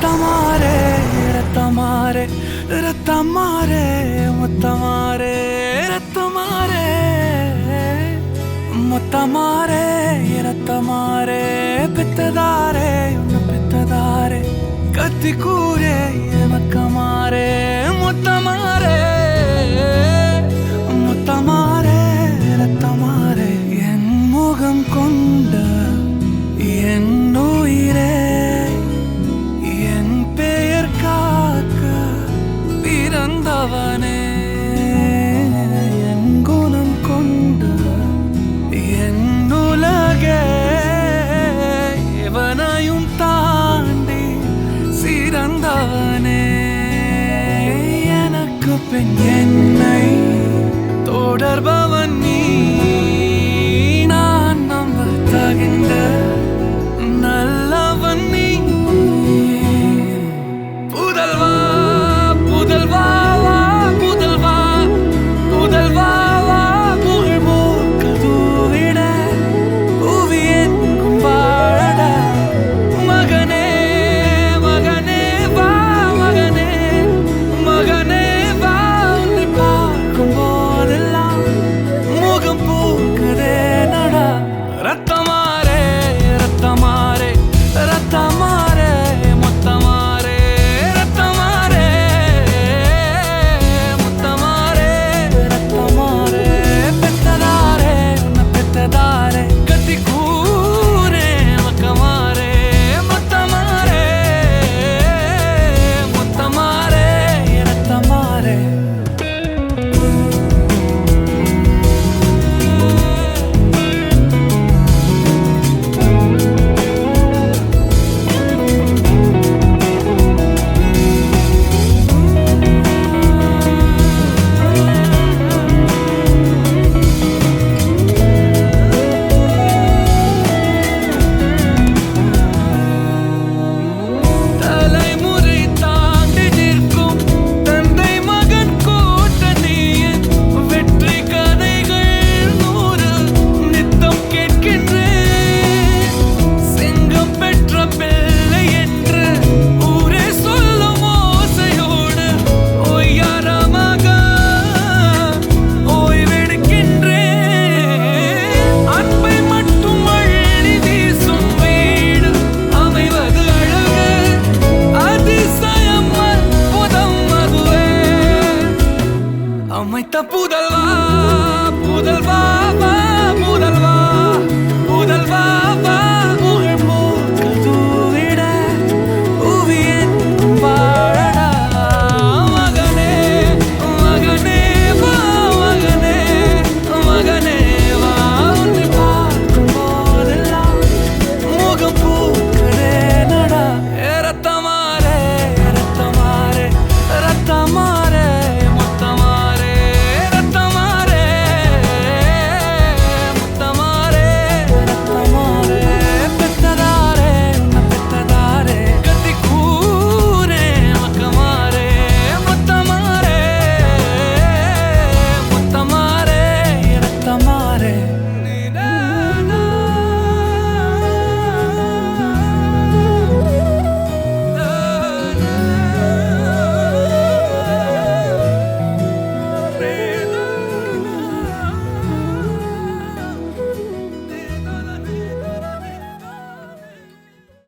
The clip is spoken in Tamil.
ரத்தமாரே ரத்தமாரே ரத்தமாரே முத்தமாரே ரத்தமாரே முத்தமாரே ரத்தமாரே பித்ததாரே உன்னை பித்ததாரே கத்தி கூரே மக்கமாரே முத்தமாரே முத்தமாரே ரத்தமாரே என் முகம் கொண்ட என் உயிரே என் பெயர் காக்க பிறந்தவனே என் குணம் கொண்ட என் உலகே எவனையும் தாண்டி சிறந்தவனே எனக்கு பின் என்னை தொடர்பவன் நீ நான் நம்ப தகின்ற நல்லவன் நீ புதல்வா புதல்வா புதல்வா புதல்வா புகழ் மூக்கதூவிட புவியன் வாழட மகனே மகனே வா மகனே மகனே வா உன்னை பார்க்கும் போதெல்லாம் முகம் பூக்குதே நடா ரத்தமாரே ரத்தமாரே ரத்தமாரே முத்தமாரே ரத்தமாரே முத்தமாரே ரத்தமாரே பெத்ததாரே உன்னை பெத்ததாரே கத்தி கூரே மக்கமாரே முத்தமாரே முத்தமாரே ரத்தமாரே தலைமுறை தாண்டி நிற்கும் தந்தை மகன் கூட்டணியின் வெற்றி கதைகள் 100 நித்தம் கேட்கின்றேன் சிங்கம் பெற்ற பிள்ளை என்று ஊரே சொல்லும் ஓசையோடு ஒய்யாரமாக ஓய்வெடுக்கின்றேன் அன்பை மட்டும் அள்ளி வீசும் வீடு அமைவது அழகு அதிசயம் அற்புதம் அதுவே அமைத்த புதல்வா புதல்வா வா புதல்வா புதல்வா வா புகழ் மூக்கதூவிட புவியன் வாழடா மகனே மகனே வா மகனே மகனே வா உன்னை பார்க்கும் போதெல்லாம் முகம் பூக்குதே நடா ரத்தமாரே ரத்தமாரே ரத்தமாரே முத்தமாரே ரத்தமாரே முத்தமாரே ரத்தமாரே பெத்ததாரே உன்னை பெத்ததாரே கத்தி கூரே மக்கமாரே முத்தமாரே முத்தமாரே ரத்தமாரே